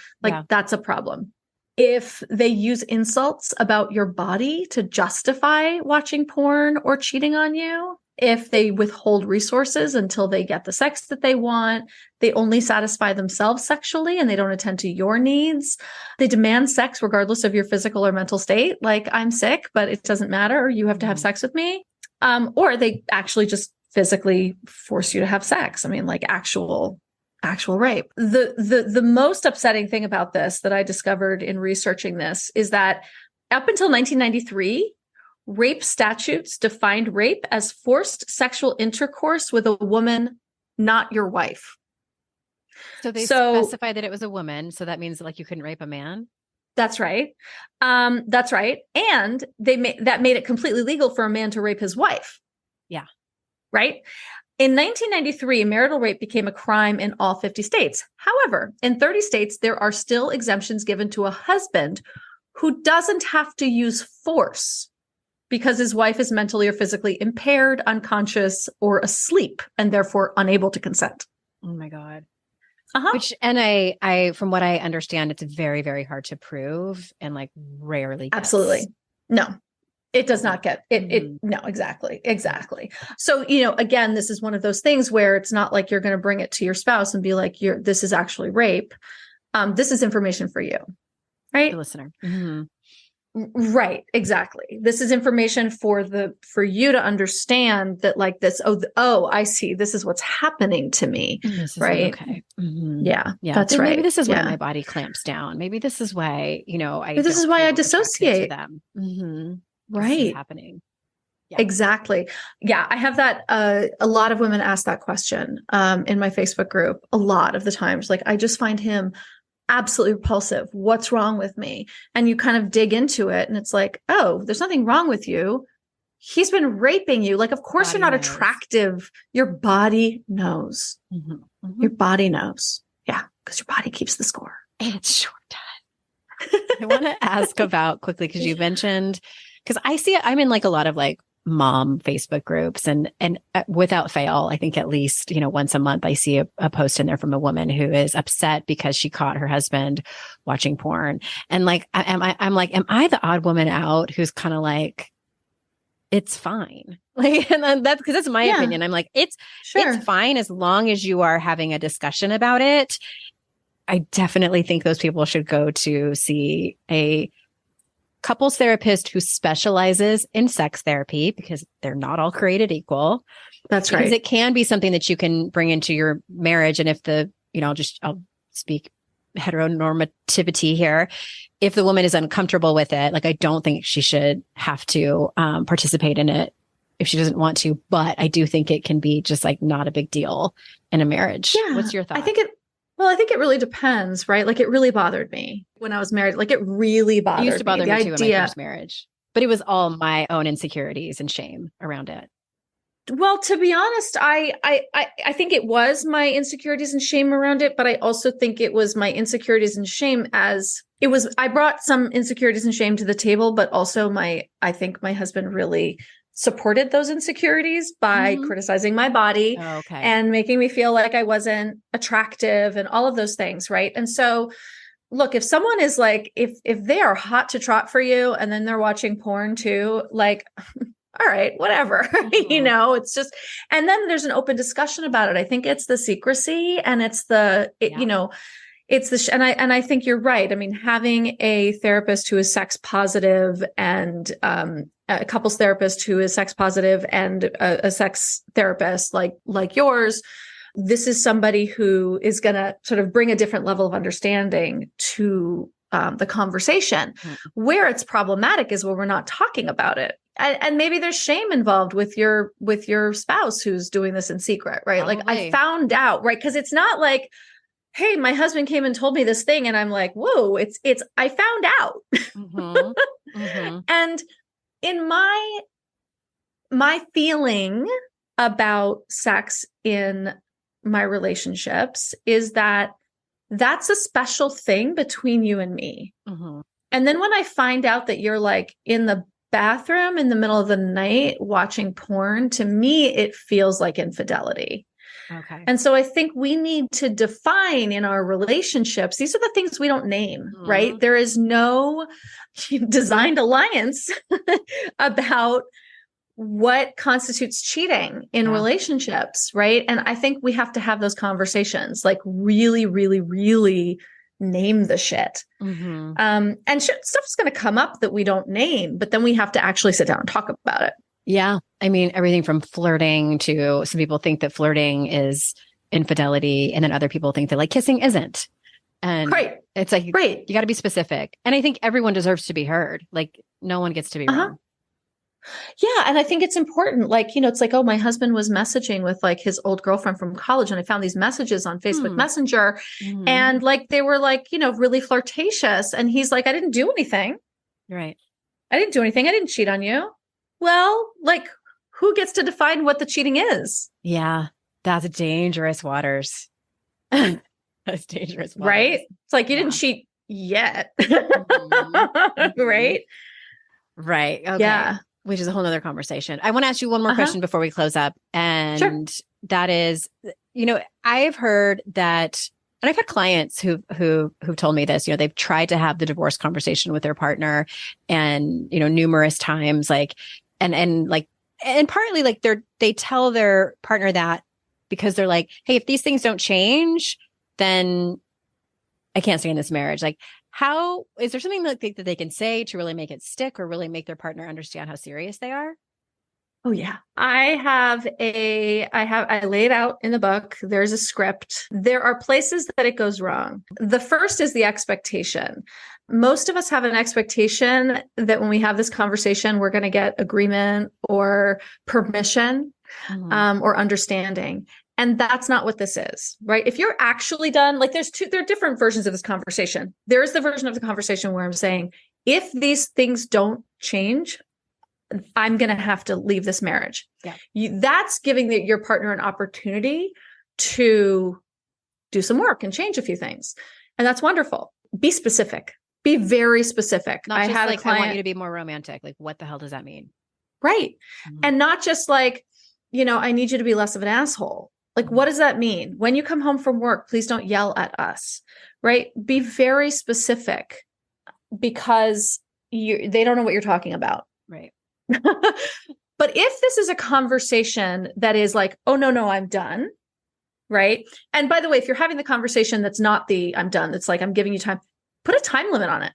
that's a problem. If they use insults about your body to justify watching porn or cheating on you, if they withhold resources until they get the sex that they want, they only satisfy themselves sexually and they don't attend to your needs. They demand sex regardless of your physical or mental state. Like, I'm sick, but it doesn't matter. You have to have sex with me. Or they actually just physically force you to have sex. I mean, like actual rape. The most upsetting thing about this that I discovered in researching this is that up until 1993, rape statutes defined rape as forced sexual intercourse with a woman, not your wife. So they specified that it was a woman. So that means like you couldn't rape a man. That's right. That's right. And that made it completely legal for a man to rape his wife. Yeah. Right. In 1993, marital rape became a crime in all 50 states. However, in 30 states, there are still exemptions given to a husband who doesn't have to use force because his wife is mentally or physically impaired, unconscious, or asleep, and therefore unable to consent. Oh my God. Which, and I, from what I understand, it's very, very hard to prove and like rarely gets. Absolutely. No, it does not get it. No, exactly. So, again, this is one of those things where it's not like you're going to bring it to your spouse and be like, this is actually rape. This is information for you, right? The listener. Right. Exactly. This is information for you to understand that like this. Oh, I see. This is what's happening to me. Right. Okay. Yeah. That's right. Maybe this is why my body clamps down. Maybe this is why, this is why I dissociate. Them. Right. happening. Yeah. Exactly. Yeah. I have that. A lot of women ask that question in my Facebook group a lot of the times. Like, I just find him absolutely repulsive. What's wrong with me? And you kind of dig into it and it's like, oh, there's nothing wrong with you. He's been raping you. Like, of course you're not attractive. Your body knows. Your body knows. Yeah. Because your body keeps the score. It sure does. I want to ask about quickly, because you mentioned, because I'm in like a lot of like mom Facebook groups and without fail, I think at least, once a month I see a post in there from a woman who is upset because she caught her husband watching porn. And like, am I the odd woman out who's kind of like, it's fine. Like, and that's because that's my opinion. I'm like, it's fine as long as you are having a discussion about it. I definitely think those people should go to see a couples therapist who specializes in sex therapy, because they're not all created equal. That's right. Because it can be something that you can bring into your marriage. And if I'll speak heteronormativity here. If the woman is uncomfortable with it, like, I don't think she should have to participate in it if she doesn't want to. But I do think it can be just like not a big deal in a marriage. Yeah. What's your thought? I think it really depends, right? Like, it really bothered me when I was married. Like, it really bothered me. It used to bother me too in my first marriage, but it was all my own insecurities and shame around it. Well, to be honest, I think it was my insecurities and shame around it, but I also think it was my insecurities and shame I brought some insecurities and shame to the table, but also I think my husband really supported those insecurities by criticizing my body and making me feel like I wasn't attractive and all of those things. Right. And so, look, if someone is like, if they are hot to trot for you and then they're watching porn too, like, all right, whatever, it's just, and then there's an open discussion about it. I think it's the secrecy and it's it's and I think you're right. I mean, having a therapist who is sex positive and a couples therapist who is sex positive and a sex therapist like yours, this is somebody who is going to sort of bring a different level of understanding to the conversation. Where it's problematic is where we're not talking about it. And maybe there's shame involved with your spouse who's doing this in secret, right? Probably. Like, I found out, right? Because it's not like, hey, my husband came and told me this thing, and I'm like, whoa, it's I found out. And in my feeling about sex in my relationships is that that's a special thing between you and me. And then when I find out that you're like in the bathroom in the middle of the night watching porn, to me, it feels like infidelity. Okay. And so I think we need to define in our relationships, these are the things we don't name, right? There is no designed alliance about what constitutes cheating in relationships, right? And I think we have to have those conversations, like really, really, really name the shit. And stuff's going to come up that we don't name, but then we have to actually sit down and talk about it. Yeah. I mean, everything from flirting to some people think that flirting is infidelity. And then other people think that like kissing isn't. And it's like, you got to be specific. And I think everyone deserves to be heard. Like, no one gets to be wrong. Yeah. And I think it's important. Like, it's like, oh, my husband was messaging with like his old girlfriend from college. And I found these messages on Facebook Messenger. And like, they were like, really flirtatious. And he's like, I didn't do anything. Right. I didn't do anything. I didn't cheat on you. Well, like, who gets to define what the cheating is? Yeah. That's dangerous waters. That's dangerous waters. Right? It's like, you didn't cheat yet. Right? Right. Okay. Yeah. Which is a whole nother conversation. I want to ask you one more question before we close up. And that is, I've heard that, and I've had clients who've told me this, they've tried to have the divorce conversation with their partner and, numerous times, like, and partly like they tell their partner that because they're like, hey, if these things don't change, then I can't stay in this marriage. Like, how is there something that they can say to really make it stick or really make their partner understand how serious they are? Oh yeah. I lay it out in the book. There's a script. There are places that it goes wrong. The first is the expectation. Most of us have an expectation that when we have this conversation, we're going to get agreement or permission, or understanding. And that's not what this is, right? If you're actually done, like there are different versions of this conversation. There is the version of the conversation where I'm saying, if these things don't change, I'm going to have to leave this marriage. Yeah. That's giving your partner an opportunity to do some work and change a few things. And that's wonderful. Be specific. Be very specific. Not just like, I want you to be more romantic. Like, what the hell does that mean? Right. And not just like, I need you to be less of an asshole. Like, what does that mean? When you come home from work, please don't yell at us, right? Be very specific because they don't know what you're talking about. Right. But if this is a conversation that is like, oh, no, I'm done. Right. And by the way, if you're having the conversation, that's not I'm done. It's like, I'm giving you time, put a time limit on it.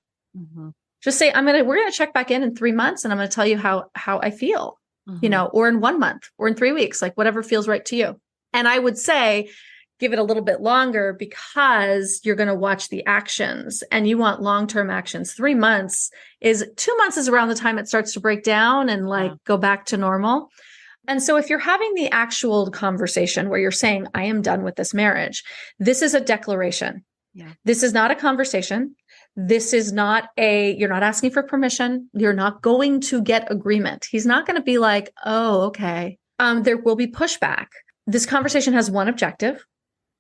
Just say, we're going to check back in 3 months and I'm going to tell you how I feel, or in 1 month or in 3 weeks, like whatever feels right to you. And I would say, give it a little bit longer because you're going to watch the actions and you want long-term actions. 2 months is around the time it starts to break down and go back to normal. And so if you're having the actual conversation where you're saying, I am done with this marriage, this is a declaration. Yeah. This is not a conversation. This is not you're not asking for permission. You're not going to get agreement. He's not going to be like, oh, okay. There will be pushback. This conversation has one objective,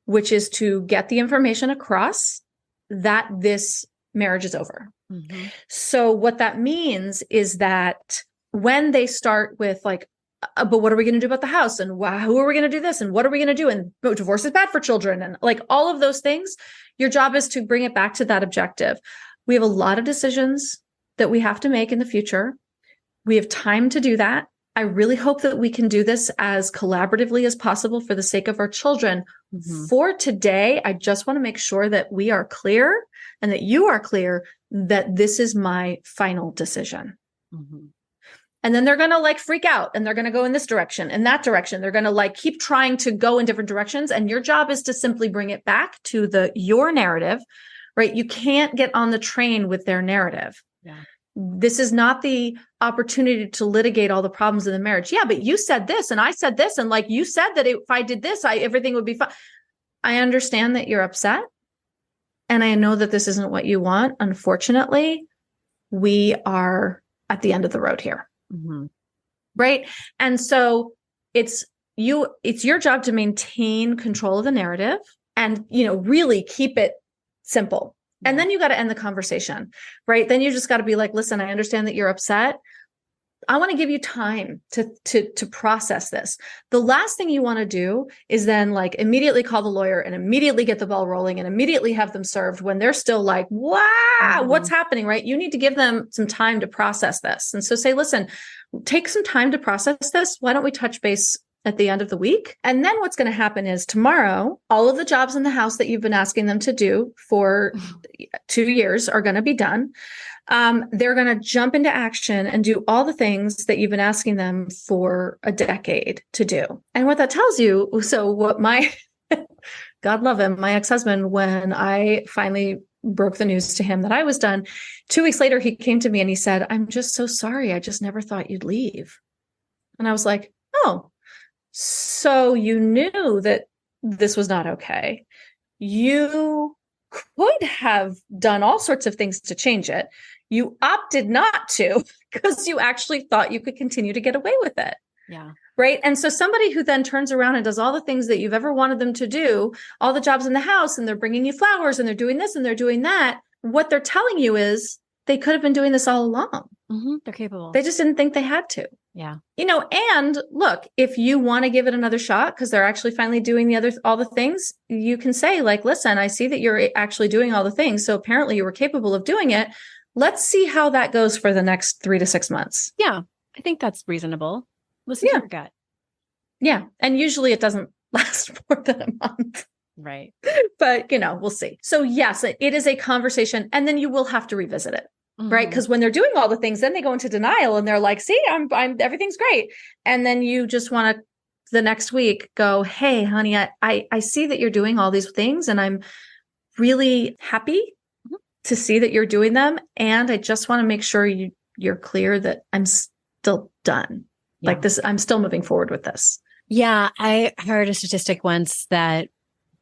which is to get the information across that this marriage is over. So what that means is that when they start with like, but what are we going to do about the house? And who are we going to do this? And what are we going to do? And divorce is bad for children. And like all of those things, your job is to bring it back to that objective. We have a lot of decisions that we have to make in the future. We have time to do that. I really hope that we can do this as collaboratively as possible for the sake of our children. For today, I just want to make sure that we are clear and that you are clear that this is my final decision. And then they're going to like freak out and they're going to go in this direction and that direction. They're going to like keep trying to go in different directions. And your job is to simply bring it back to your narrative, right? You can't get on the train with their narrative. Yeah. This is not the opportunity to litigate all the problems in the marriage. Yeah, but you said this and I said this. And like you said that if I did this, everything would be fine. I understand that you're upset. And I know that this isn't what you want. Unfortunately, we are at the end of the road here. Right. And so it's your job to maintain control of the narrative and, really keep it simple. And then you got to end the conversation, right? Then you just got to be like, listen, I understand that you're upset. I want to give you time to process this. The last thing you want to do is then like immediately call the lawyer and immediately get the ball rolling and immediately have them served when they're still like, wow, what's happening, right? You need to give them some time to process this. And so say, listen, take some time to process this. Why don't we touch base at the end of the week? And then what's going to happen is tomorrow, all of the jobs in the house that you've been asking them to do for 2 years are going to be done. They're going to jump into action and do all the things that you've been asking them for a decade to do. And what that tells you, so what God love him, my ex-husband, when I finally broke the news to him that I was done, 2 weeks later, he came to me and he said, I'm just so sorry. I just never thought you'd leave. And I was like, oh, so you knew that this was not okay. You could have done all sorts of things to change it. You opted not to because you actually thought you could continue to get away with it. Yeah. Right. And so somebody who then turns around and does all the things that you've ever wanted them to do, all the jobs in the house, and they're bringing you flowers and they're doing this and they're doing that. What they're telling you is they could have been doing this all along. They're capable. They just didn't think they had to. Yeah. And look, if you want to give it another shot, because they're actually finally doing all the things, you can say like, listen, I see that you're actually doing all the things. So apparently you were capable of doing it. Let's see how that goes for the next 3 to 6 months. Yeah. I think that's reasonable. Listen to your gut. Yeah. And usually it doesn't last more than a month. Right. But, we'll see. So yes, it is a conversation and then you will have to revisit it. right? Because when they're doing all the things, then they go into denial and they're like, see, I'm everything's great. And then you just want to the next week go, hey, honey, I see that you're doing all these things and I'm really happy to see that you're doing them. And I just want to make sure you're clear that I'm still done. Yeah. Like this, I'm still moving forward with this. Yeah. I heard a statistic once that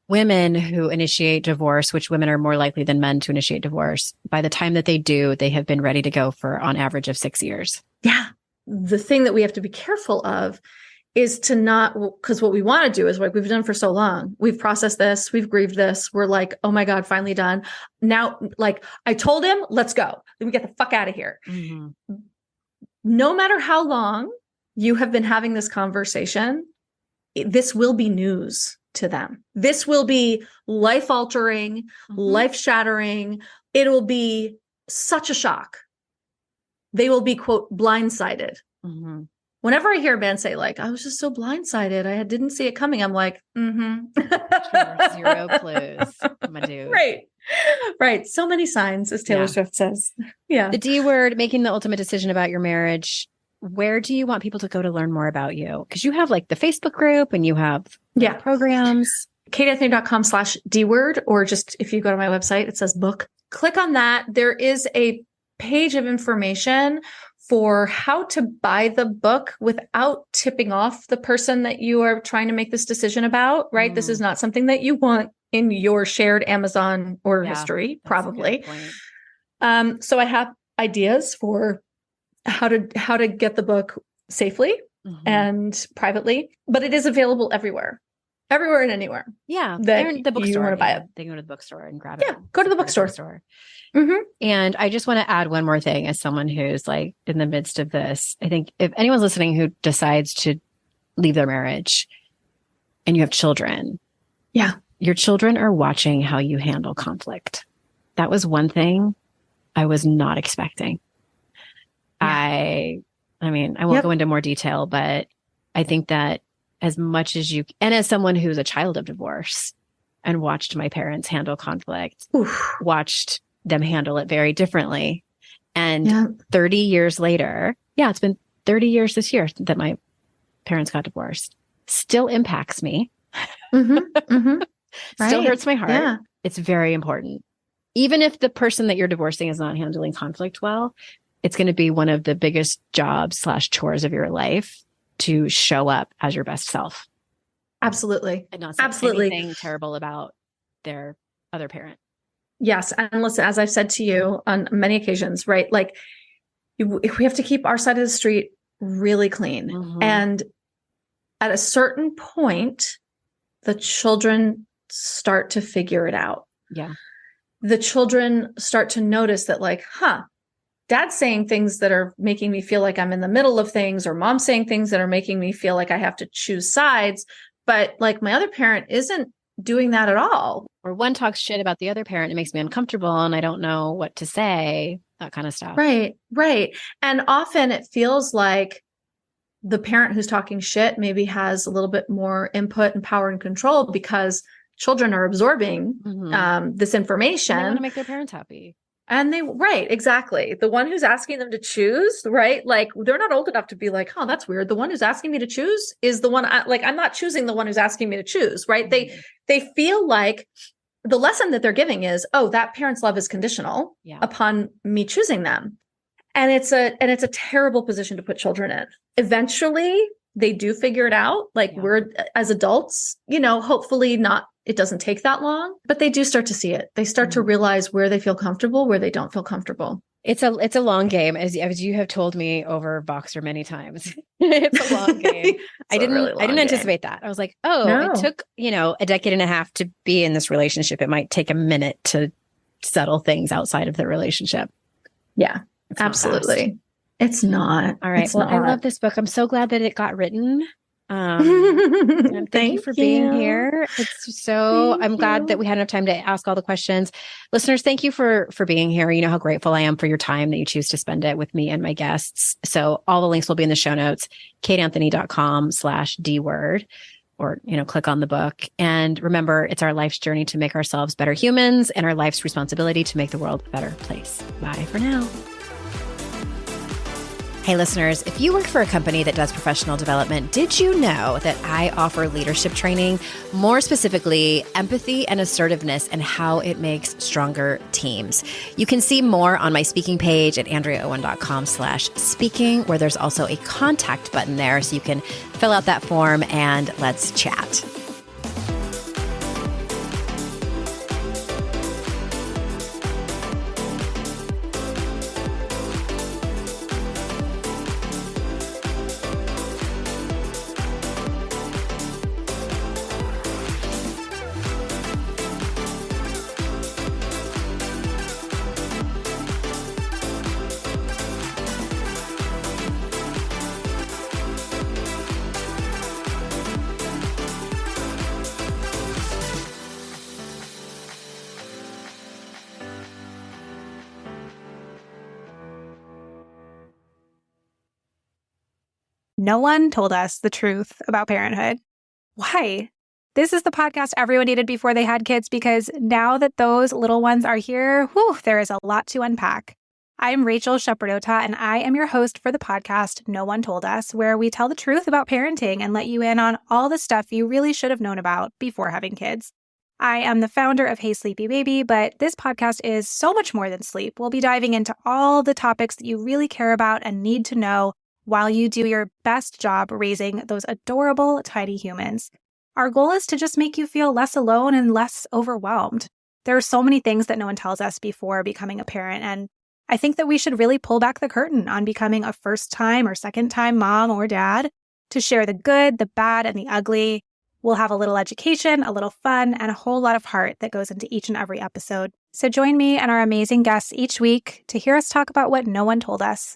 women who initiate divorce, which women are more likely than men to initiate divorce, by the time that they do, they have been ready to go for on average of 6 years. Yeah. The thing that we have to be careful of is to not, because what we want to do is like we've done for so long. We've processed this. We've grieved this. We're like, oh my God, finally done. Now, like I told him, let's go. Then we get the fuck out of here. Mm-hmm. No matter how long you have been having this conversation, this will be news to them. This will be life altering, life shattering. It'll be such a shock. They will be, quote, blindsided. Mm-hmm. Whenever I hear a man say like, I was just so blindsided, I didn't see it coming. I'm like, Sure, zero clues, my dude. Right. So many signs, as Taylor Swift says. Yeah. The D word, making the ultimate decision about your marriage. Where do you want people to go to learn more about you? Because you have like the Facebook group and you have programs. kateanthony.com/D word, or just if you go to my website, it says book. Click on that. There is a page of information for how to buy the book without tipping off the person that you are trying to make this decision about, right? This is not something that you want in your shared Amazon order history, probably. So I have ideas for how to get the book safely and privately, but it is available everywhere and anywhere. Yeah. That the bookstore. You want to buy it. They can go to the bookstore and grab it. Yeah. Go to the bookstore. Mm-hmm. And I just want to add one more thing as someone who's like in the midst of this. I think if anyone's listening who decides to leave their marriage and you have children, your children are watching how you handle conflict. That was one thing I was not expecting. I mean, I won't go into more detail, but I think that as much as you, and as someone who's a child of divorce and watched my parents handle conflict, watched them handle it very differently. And 30 years later, it's been 30 years this year that my parents got divorced, still impacts me. Still hurts my heart. Yeah. It's very important. Even if the person that you're divorcing is not handling conflict well, it's going to be one of the biggest jobs / chores of your life to show up as your best self. Absolutely. And not say anything terrible about their other parent. Yes. And listen, as I've said to you on many occasions, right? Like we have to keep our side of the street really clean. And at a certain point, the children start to figure it out. Yeah. The children start to notice that like, dad's saying things that are making me feel like I'm in the middle of things, or mom's saying things that are making me feel like I have to choose sides. But like my other parent isn't doing that at all. Or one talks shit about the other parent. It makes me uncomfortable and I don't know what to say, that kind of stuff. Right. And often it feels like the parent who's talking shit maybe has a little bit more input and power and control because children are absorbing this information. And they want to make their parents happy. And exactly. The one who's asking them to choose, right? Like they're not old enough to be like, oh, that's weird. The one who's asking me to choose is the one I'm not choosing the one who's asking me to choose, right? They feel like the lesson that they're giving is, oh, that parent's love is conditional upon me choosing them. And it's a terrible position to put children in. Eventually they do figure it out. Like we're as adults, hopefully not. It doesn't take that long, but they do start to see it. They start to realize where they feel comfortable, where they don't feel comfortable. It's a long game, as you have told me over Voxer many times. It's a long game. I didn't anticipate that. I was like, it took, a decade and a half to be in this relationship. It might take a minute to settle things outside of the relationship. Yeah, absolutely. It's not. All right. Well, I love this book. I'm so glad that it got written. And thank you for being here. I'm glad that we had enough time to ask all the questions. Listeners, thank you for being here. You know how grateful I am for your time that you choose to spend it with me and my guests. So all the links will be in the show notes, kateanthony.com/D word. or, click on the book. And remember, it's our life's journey to make ourselves better humans and our life's responsibility to make the world a better place. Bye for now. Hey listeners, if you work for a company that does professional development, did you know that I offer leadership training, more specifically empathy and assertiveness and how it makes stronger teams? You can see more on my speaking page at AndreaOwen.com/speaking, where there's also a contact button there so you can fill out that form and let's chat. No one told us the truth about parenthood. Why? This is the podcast everyone needed before they had kids, because now that those little ones are here, there is a lot to unpack. I'm Rachel Shepardota, and I am your host for the podcast No One Told Us, where we tell the truth about parenting and let you in on all the stuff you really should have known about before having kids. I am the founder of Hey Sleepy Baby, but this podcast is so much more than sleep. We'll be diving into all the topics that you really care about and need to know while you do your best job raising those adorable, tiny humans. Our goal is to just make you feel less alone and less overwhelmed. There are so many things that no one tells us before becoming a parent, and I think that we should really pull back the curtain on becoming a first-time or second-time mom or dad to share the good, the bad, and the ugly. We'll have a little education, a little fun, and a whole lot of heart that goes into each and every episode. So join me and our amazing guests each week to hear us talk about what no one told us.